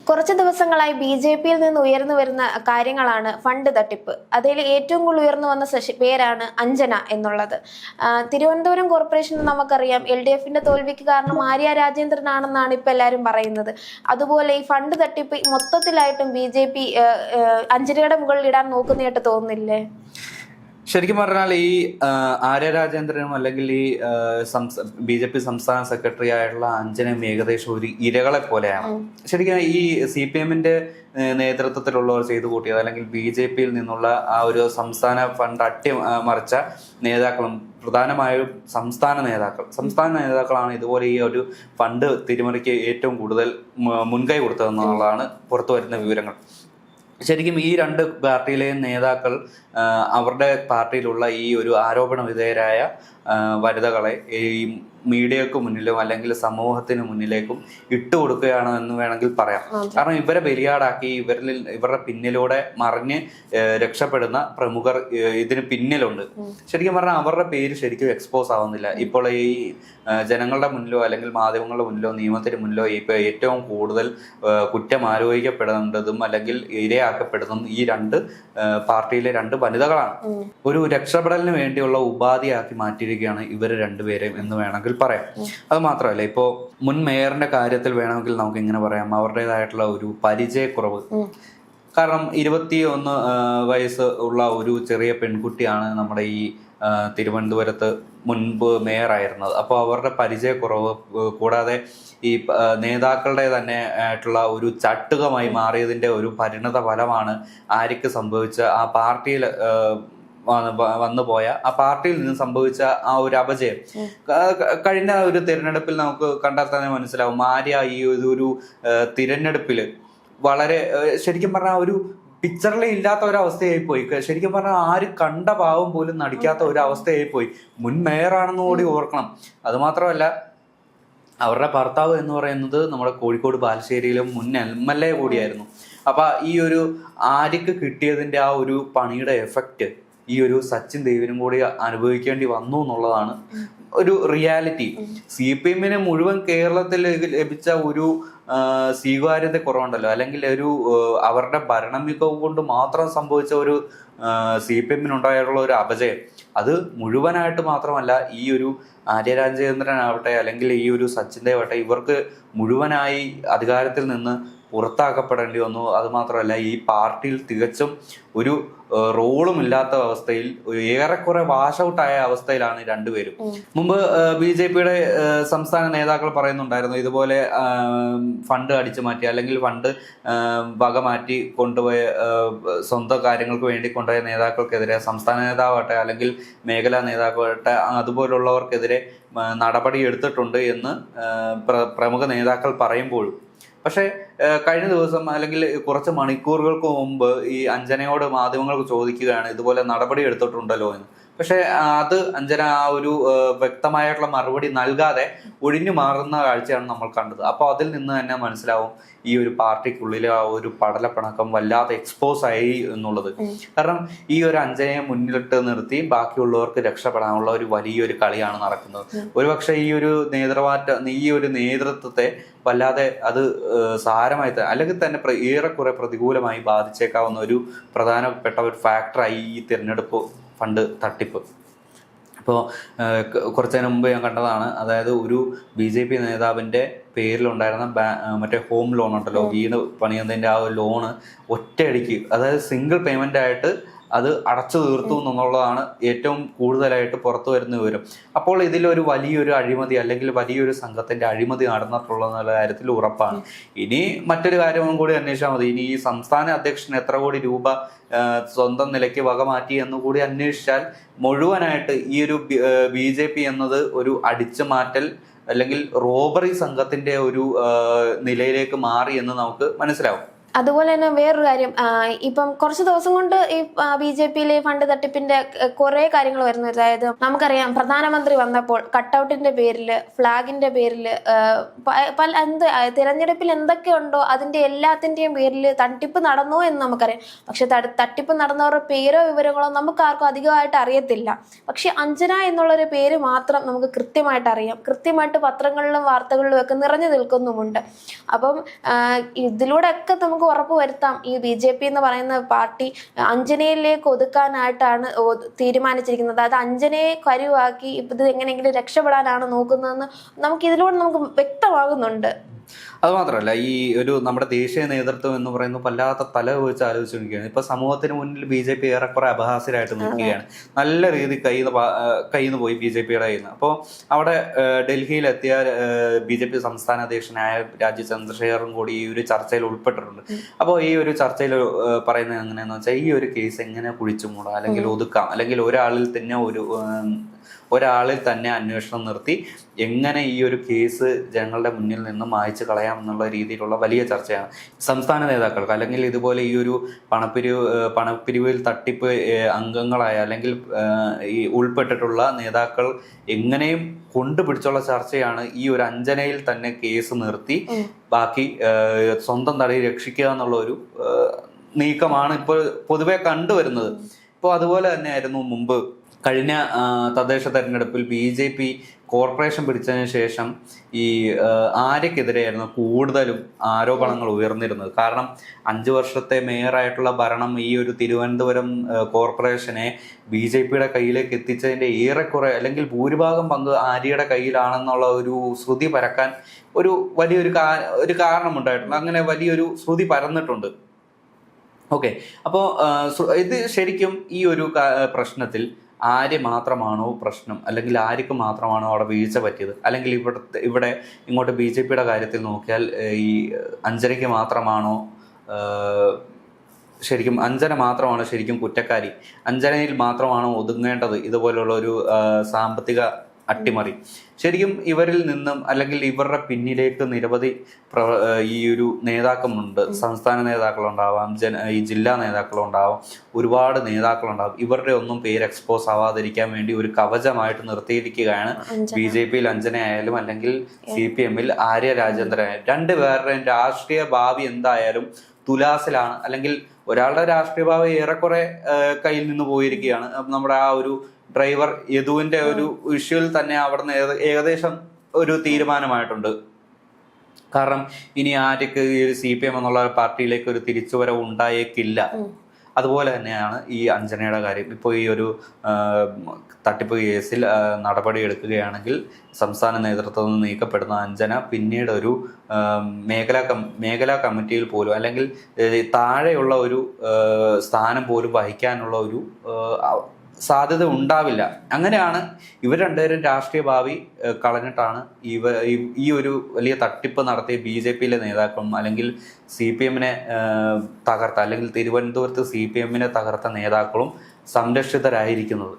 കുറച്ച് ദിവസങ്ങളായി ബി.ജെ.പിയിൽ നിന്ന് ഉയർന്നു വരുന്ന കാര്യങ്ങളാണ് ഫണ്ട് തട്ടിപ്പ്. അതിൽ ഏറ്റവും കൂടുതൽ ഉയർന്നു വന്ന പേരാണ് അഞ്ജന എന്നുള്ളത്. തിരുവനന്തപുരം കോർപ്പറേഷൻ നമുക്കറിയാം LDFന്റെ തോൽവിക്ക് കാരണം ആര്യ രാജേന്ദ്രനാണെന്നാണ് ഇപ്പൊ എല്ലാവരും പറയുന്നത്. അതുപോലെ ഈ ഫണ്ട് തട്ടിപ്പ് മൊത്തത്തിലായിട്ടും ബി.ജെ.പി അഞ്ജനയുടെ മുകളിൽ ഇടാൻ നോക്കുന്നതായിട്ട് തോന്നുന്നില്ലേ? ശരിക്കും പറഞ്ഞാൽ ഈ ആര്യ രാജേന്ദ്രനും അല്ലെങ്കിൽ ഈ BJP സംസ്ഥാന സെക്രട്ടറി ആയിട്ടുള്ള അഞ്ജനയും ഏകദേശം ഒരു ഇരകളെ പോലെയാണ്. ശരിക്കും ഈ CPM-ന്റെ നേതൃത്വത്തിലുള്ളവർ ചെയ്തു കൂട്ടിയത് അല്ലെങ്കിൽ BJP-യിൽ നിന്നുള്ള ആ ഒരു സംസ്ഥാന ഫണ്ട് അട്ടിമറിച്ച നേതാക്കളും പ്രധാനമായും സംസ്ഥാന നേതാക്കളാണ് ഇതുപോലെ ഈ ഒരു ഫണ്ട് തിരിമറിക്ക് ഏറ്റവും കൂടുതൽ മുൻകൈ കൊടുത്തതെന്നുള്ളതാണ് പുറത്തു വരുന്ന വിവരങ്ങൾ. ശരിക്കും ഈ രണ്ട് പാർട്ടിയിലെയും നേതാക്കൾ അവരുടെ പാർട്ടിയിലുള്ള ഈ ഒരു ആരോപണ വിധേയരായ വനിതകളെ ഈ മീഡിയക്ക് മുന്നിലും അല്ലെങ്കിൽ സമൂഹത്തിന് മുന്നിലേക്കും ഇട്ടുകൊടുക്കുകയാണ് എന്ന് വേണമെങ്കിൽ പറയാം. കാരണം ഇവരെ ബലിയാടാക്കി ഇവരുടെ പിന്നിലൂടെ മറിഞ്ഞ് രക്ഷപ്പെടുന്ന പ്രമുഖർ ഇതിന് പിന്നിലുണ്ട്. ശരിക്കും പറഞ്ഞാൽ അവരുടെ പേര് ശരിക്കും എക്സ്പോസ് ആവുന്നില്ല. ഇപ്പോൾ ഈ ജനങ്ങളുടെ മുന്നിലോ അല്ലെങ്കിൽ മാധ്യമങ്ങളുടെ മുന്നിലോ നിയമത്തിന് മുന്നിലോ ഇപ്പൊ ഏറ്റവും കൂടുതൽ കുറ്റം ആരോപിക്കപ്പെടേണ്ടതും അല്ലെങ്കിൽ ഇരയാക്കപ്പെടുന്നതും ഈ രണ്ട് പാർട്ടിയിലെ രണ്ട് വനിതകളാണ്. ഒരു രക്ഷപ്പെടലിന് വേണ്ടിയുള്ള ഉപാധിയാക്കി മാറ്റിയിരിക്കുകയാണ് ഇവർ രണ്ടുപേരെയും എന്ന് വേണമെങ്കിൽ പറയാം. അത് മാത്രമല്ല, ഇപ്പോ മുൻ മേയറിന്റെ കാര്യത്തിൽ വേണമെങ്കിൽ നമുക്ക് ഇങ്ങനെ പറയാം, അവരുടേതായിട്ടുള്ള ഒരു പരിചയക്കുറവ്. കാരണം 21 വയസ്സ് ഉള്ള ഒരു ചെറിയ പെൺകുട്ടിയാണ് നമ്മുടെ ഈ തിരുവനന്തപുരത്ത് മുൻപ് മേയറായിരുന്നത്. അപ്പോൾ അവരുടെ പരിചയക്കുറവ് കൂടാതെ ഈ നേതാക്കളുടെ തന്നെ ആയിട്ടുള്ള ഒരു ചട്ടുകമായി മാറിയതിന്റെ ഒരു പരിണത ഫലമാണ് ആര്യക്ക് സംഭവിച്ച ആ പാർട്ടിയിൽ വന്നുപോയ ആ പാർട്ടിയിൽ നിന്ന് സംഭവിച്ച ആ ഒരു അപജയം. കഴിഞ്ഞ ഒരു തിരഞ്ഞെടുപ്പിൽ നമുക്ക് കണ്ടാൽ തന്നെ മനസ്സിലാവും, ആര്യ ഈ ഒരു തിരഞ്ഞെടുപ്പിൽ വളരെ ശരിക്കും പറഞ്ഞാൽ ഒരു പിക്ചറിലെ ഇല്ലാത്ത ഒരവസ്ഥയായി പോയി. ശരിക്കും പറഞ്ഞാൽ ആര് കണ്ട ഭാവം പോലും നടിക്കാത്ത ഒരു അവസ്ഥയായി പോയി. മുൻ മേയറാണെന്ന് കൂടി ഓർക്കണം. അതുമാത്രമല്ല, അവരുടെ ഭർത്താവ് എന്ന് പറയുന്നത് നമ്മുടെ കോഴിക്കോട് ബാലുശ്ശേരിയിലും മുൻ MLA കൂടിയായിരുന്നു. അപ്പൊ ഈ ഒരു ആര്യക്ക് കിട്ടിയതിന്റെ ആ ഒരു പണിയുടെ എഫക്റ്റ് ഈ ഒരു സച്ചിൻ ദേവിനും കൂടി അനുഭവിക്കേണ്ടി വന്നു എന്നുള്ളതാണ് ഒരു റിയാലിറ്റി. CPM-ന് മുഴുവൻ കേരളത്തിൽ ലഭിച്ച ഒരു സ്വീകാര്യത കുറവുണ്ടല്ലോ, അല്ലെങ്കിൽ ഒരു അവരുടെ ഭരണമികവ് കൊണ്ട് മാത്രം സംഭവിച്ച ഒരു CPM-നുണ്ടായിട്ടുള്ള ഒരു അപജയം, അത് മുഴുവനായിട്ട് മാത്രമല്ല ഈ ഒരു ആര്യ രാജേന്ദ്രൻ ആവട്ടെ അല്ലെങ്കിൽ ഈ ഒരു സച്ചിൻ ദേവ് ആവട്ടെ, ഇവർക്ക് മുഴുവനായി അധികാരത്തിൽ നിന്ന് പുറത്താക്കപ്പെടേണ്ടി വന്നു. അതുമാത്രമല്ല, ഈ പാർട്ടിയിൽ തികച്ചും ഒരു റോളും ഇല്ലാത്ത അവസ്ഥയിൽ ഏറെക്കുറെ വാഷ് ഔട്ടായ അവസ്ഥയിലാണ് രണ്ടുപേരും. മുമ്പ് BJP-യുടെ സംസ്ഥാന നേതാക്കൾ പറയുന്നുണ്ടായിരുന്നു, ഇതുപോലെ ഫണ്ട് അടിച്ചു മാറ്റി അല്ലെങ്കിൽ ഫണ്ട് വക മാറ്റി കൊണ്ടുപോയ സ്വന്തം കാര്യങ്ങൾക്ക് വേണ്ടി കൊണ്ടുപോയ നേതാക്കൾക്കെതിരെ, സംസ്ഥാന നേതാവട്ടെ അല്ലെങ്കിൽ മേഖലാ നേതാക്കളാവട്ടെ അതുപോലുള്ളവർക്കെതിരെ നടപടി എടുത്തിട്ടുണ്ട് എന്ന് പ്രമുഖ നേതാക്കൾ പറയുമ്പോഴും, പക്ഷെ കഴിഞ്ഞ ദിവസം അല്ലെങ്കിൽ കുറച്ച് മണിക്കൂറുകൾക്ക് മുമ്പ് ഈ അഞ്ജനയോട് മാധ്യമങ്ങൾക്ക് ചോദിക്കുകയാണ് ഇതുപോലെ നടപടി എടുത്തിട്ടുണ്ടല്ലോ എന്ന്. പക്ഷെ അത് അഞ്ജന ആ ഒരു വ്യക്തമായിട്ടുള്ള മറുപടി നൽകാതെ ഒഴിഞ്ഞു മാറുന്ന കാഴ്ചയാണ് നമ്മൾ കണ്ടത്. അപ്പോൾ അതിൽ നിന്ന് തന്നെ മനസ്സിലാവും ഈ ഒരു പാർട്ടിക്കുള്ളിലെ ആ ഒരു പടലപ്പിണക്കം വല്ലാതെ എക്സ്പോസ് ആയി എന്നുള്ളത്. കാരണം ഈ ഒരു അഞ്ജനയെ മുന്നിലിട്ട് നിർത്തി ബാക്കിയുള്ളവർക്ക് രക്ഷപ്പെടാനുള്ള ഒരു വലിയൊരു കളിയാണ് നടക്കുന്നത്. ഒരുപക്ഷെ ഈ ഒരു നേതൃത്വത്തെ വല്ലാതെ അത് സാരമായി അല്ലെങ്കിൽ തന്നെ ഏറെക്കുറെ പ്രതികൂലമായി ബാധിച്ചേക്കാവുന്ന ഒരു പ്രധാനപ്പെട്ട ഒരു ഫാക്ടറായി ഈ തിരഞ്ഞെടുപ്പ് ഫണ്ട് തട്ടിപ്പ്. ഇപ്പോൾ കുറച്ചതിന് മുമ്പ് ഞാൻ കണ്ടതാണ്, അതായത് ഒരു BJP നേതാവിൻ്റെ പേരിലുണ്ടായിരുന്ന മറ്റേ ഹോം ലോൺ ഉണ്ടല്ലോ, വീട് പണിയുന്നതിൻ്റെ ആ ഒരു ലോണ് ഒറ്റയടിക്ക്, അതായത് സിംഗിൾ പേയ്മെൻ്റ് ആയിട്ട് അത് അടച്ചു തീർത്തു എന്നുള്ളതാണ് ഏറ്റവും കൂടുതലായിട്ട് പുറത്തു വരുന്ന വിവരം. അപ്പോൾ ഇതിലൊരു വലിയൊരു അഴിമതി അല്ലെങ്കിൽ വലിയൊരു സംഘത്തിന്റെ അഴിമതി നടന്നിട്ടുള്ള കാര്യത്തിൽ ഉറപ്പാണ്. ഇനി മറ്റൊരു കാര്യവും കൂടി അന്വേഷിച്ചാൽ മതി. ഇനി ഈ സംസ്ഥാന അധ്യക്ഷൻ എത്ര കോടി രൂപ സ്വന്തം നിലയ്ക്ക് വക മാറ്റി എന്ന് കൂടി അന്വേഷിച്ചാൽ മുഴുവനായിട്ട് ഈ ഒരു BJP എന്നത് ഒരു അടിച്ചു മാറ്റൽ അല്ലെങ്കിൽ റോബറി സംഘത്തിന്റെ ഒരു നിലയിലേക്ക് മാറി എന്ന് നമുക്ക് മനസ്സിലാവും. അതുപോലെ തന്നെ വേറൊരു കാര്യം, ഇപ്പം കുറച്ച് ദിവസം കൊണ്ട് ഈ BJP-യിലെ ഫണ്ട് തട്ടിപ്പിന്റെ കുറെ കാര്യങ്ങൾ വരുന്നു. അതായത് നമുക്കറിയാം, പ്രധാനമന്ത്രി വന്നപ്പോൾ കട്ടൗട്ടിന്റെ പേരില്, ഫ്ലാഗിന്റെ പേരില്, തിരഞ്ഞെടുപ്പിൽ എന്തൊക്കെയുണ്ടോ അതിന്റെ എല്ലാത്തിന്റെയും പേരിൽ തട്ടിപ്പ് നടന്നു എന്ന് നമുക്കറിയാം. പക്ഷെ തട്ടിപ്പ് നടന്നവരുടെ പേരോ വിവരങ്ങളോ നമുക്ക് ആർക്കും അധികമായിട്ട് അറിയത്തില്ല. പക്ഷെ അഞ്ജന എന്നുള്ളൊരു പേര് മാത്രം നമുക്ക് കൃത്യമായിട്ട് അറിയാം. കൃത്യമായിട്ട് പത്രങ്ങളിലും വാർത്തകളിലും ഒക്കെ നിറഞ്ഞു നിൽക്കുന്നുമുണ്ട്. അപ്പം ഇതിലൂടെയൊക്കെ നമുക്ക് ഉറപ്പ് വരുത്താം, ഈ BJP എന്ന് പറയുന്ന പാർട്ടി അഞ്ജനയിലേക്ക് ഒതുക്കാനായിട്ടാണ് തീരുമാനിച്ചിരിക്കുന്നത്. അത് അഞ്ജനയെ കരുവാക്കി ഇത് എങ്ങനെയെങ്കിലും രക്ഷപ്പെടാനാണ് നോക്കുന്നതെന്ന് നമുക്ക് വ്യക്തമാകുന്നുണ്ട്. അത് മാത്രമല്ല, ഈ ഒരു നമ്മുടെ ദേശീയ നേതൃത്വം എന്ന് പറയുന്നത് വല്ലാത്ത തല വെച്ച് ആലോചിച്ചുകൊണ്ടിരിക്കുകയാണ്. ഇപ്പൊ സമൂഹത്തിന് മുന്നിൽ BJP ഏറെക്കുറെ അപഹാസ്യരായിട്ട് നിൽക്കുകയാണ്. നല്ല രീതി കയ്യിൽ പോയി BJP-യുടെ കയ്യിൽ നിന്ന്. അപ്പോൾ അവിടെ ഡൽഹിയിലെത്തിയ BJP സംസ്ഥാന അധ്യക്ഷനായ രാജീവ് ചന്ദ്രശേഖറും കൂടി ഈ ഒരു ചർച്ചയിൽ ഉൾപ്പെട്ടിട്ടുണ്ട്. അപ്പോൾ ഈ ഒരു ചർച്ചയിൽ പറയുന്നത് എങ്ങനെയാന്ന് വെച്ചാൽ, ഈ ഒരു കേസ് എങ്ങനെ കുഴിച്ചു മൂടാം, അല്ലെങ്കിൽ ഒതുക്കാം, അല്ലെങ്കിൽ ഒരാളിൽ തന്നെ അന്വേഷണം നിർത്തി എങ്ങനെ ഈ ഒരു കേസ് ജനങ്ങളുടെ മുന്നിൽ നിന്ന് മായ്ച്ചു കളയാം എന്നുള്ള രീതിയിലുള്ള വലിയ ചർച്ചയാണ് സംസ്ഥാന നേതാക്കൾക്ക്. അല്ലെങ്കിൽ ഇതുപോലെ ഈ ഒരു പണപ്പിരിവിൽ തട്ടിപ്പ് അംഗങ്ങളായ അല്ലെങ്കിൽ ഈ ഉൾപ്പെട്ടിട്ടുള്ള നേതാക്കൾ എങ്ങനെയും കൊണ്ടുപിടിച്ചുള്ള ചർച്ചയാണ് ഈ ഒരു അഞ്ജനയിൽ തന്നെ കേസ് നിർത്തി ബാക്കി സ്വന്തം തലയിൽ രക്ഷിക്കുക എന്നുള്ള ഒരു നീക്കമാണ് ഇപ്പോൾ പൊതുവെ കണ്ടുവരുന്നത്. ഇപ്പോൾ അതുപോലെ തന്നെയായിരുന്നു മുമ്പ് കഴിഞ്ഞ തദ്ദേശ തെരഞ്ഞെടുപ്പിൽ BJP കോർപ്പറേഷൻ പിടിച്ചതിന് ശേഷം ഈ ആര്യക്കെതിരെയായിരുന്നു കൂടുതലും ആരോപണങ്ങൾ ഉയർന്നിരുന്നത്. കാരണം 5 വർഷത്തെ മേയറായിട്ടുള്ള ഭരണം ഈ ഒരു തിരുവനന്തപുരം കോർപ്പറേഷനെ BJP-യുടെ കയ്യിലേക്ക് എത്തിച്ചതിൻ്റെ ഏറെക്കുറെ അല്ലെങ്കിൽ ഭൂരിഭാഗം പങ്ക് ആര്യയുടെ കയ്യിലാണെന്നുള്ള ഒരു ശ്രുതി പരക്കാൻ വലിയൊരു കാരണമുണ്ടായിട്ടുണ്ട്. അങ്ങനെ വലിയൊരു ശ്രുതി പരന്നിട്ടുണ്ട്. ഓക്കെ, അപ്പോൾ ഇത് ശരിക്കും ഈ ഒരു പ്രശ്നത്തിൽ ആര്യ മാത്രമാണോ പ്രശ്നം, അല്ലെങ്കിൽ ആര്യക്ക് മാത്രമാണോ അവിടെ വീഴ്ച പറ്റിയത്, അല്ലെങ്കിൽ ഇവിടെ ഇങ്ങോട്ട് BJP-യുടെ കാര്യത്തിൽ നോക്കിയാൽ ഈ അഞ്ജനയ്ക്ക് മാത്രമാണോ അഞ്ജന മാത്രമാണോ ശരിക്കും കുറ്റക്കാരി, അഞ്ജനയിൽ മാത്രമാണോ ഒതുങ്ങേണ്ടത് ഇതുപോലുള്ള ഒരു സാമ്പത്തിക അട്ടിമറി? ശരിക്കും ഇവരിൽ നിന്നും അല്ലെങ്കിൽ ഇവരുടെ പിന്നിലേക്ക് നിരവധി ഈ ഒരു നേതാക്കളുണ്ട്. സംസ്ഥാന നേതാക്കളുണ്ടാവാം, ഈ ജില്ലാ നേതാക്കളുണ്ടാവാം, ഒരുപാട് നേതാക്കളുണ്ടാവും. ഇവരുടെ ഒന്നും പേര് എക്സ്പോസ് ആവാതിരിക്കാൻ വേണ്ടി ഒരു കവചമായിട്ട് നിർത്തിയിരിക്കുകയാണ് BJP-യിൽ അഞ്ജന ആയാലും അല്ലെങ്കിൽ CPM-ൽ ആര്യ രാജേന്ദ്രൻ ആയാലും. രണ്ടുപേരുടെയും രാഷ്ട്രീയ ഭാവി എന്തായാലും തുലാസിലാണ്. അല്ലെങ്കിൽ ഒരാളുടെ രാഷ്ട്രീയ ഭാവി ഏറെക്കുറെ കയ്യിൽ നിന്ന് പോയിരിക്കുകയാണ്. നമ്മുടെ ആ ഒരു ഡ്രൈവർ യദുവിന്റെ ഒരു ഇഷ്യൂവിൽ തന്നെ അവിടെ നിന്ന് ഏകദേശം ഒരു തീരുമാനമായിട്ടുണ്ട്. കാരണം ഇനി ആര്യക്ക് ഈ CPM എന്നുള്ള പാർട്ടിയിലേക്ക് ഒരു തിരിച്ചുവരവ് ഉണ്ടായേക്കില്ല. അതുപോലെ തന്നെയാണ് ഈ അഞ്ജനയുടെ കാര്യം. ഇപ്പോൾ ഈ ഒരു തട്ടിപ്പ് കേസിൽ നടപടി എടുക്കുകയാണെങ്കിൽ സംസ്ഥാന നേതൃത്വത്തിൽ നിന്ന് നീക്കപ്പെടുന്ന അഞ്ജന പിന്നീട് ഒരു മേഖലാ കമ്മിറ്റിയിൽ പോലും അല്ലെങ്കിൽ താഴെയുള്ള ഒരു സ്ഥാനം പോലും വഹിക്കാനുള്ള ഒരു സാധ്യത ഉണ്ടാവില്ല. അങ്ങനെയാണ് ഇവർ രണ്ടുപേരും രാഷ്ട്രീയ ഭാവി കളഞ്ഞിട്ടാണ് ഈ ഒരു വലിയ തട്ടിപ്പ് നടത്തിയ BJP-യിലെ നേതാക്കളും അല്ലെങ്കിൽ CPM-നെ തകർത്ത അല്ലെങ്കിൽ തിരുവനന്തപുരത്ത് CPM-നെ തകർത്ത നേതാക്കളും സംരക്ഷിതരായിരിക്കുന്നത്.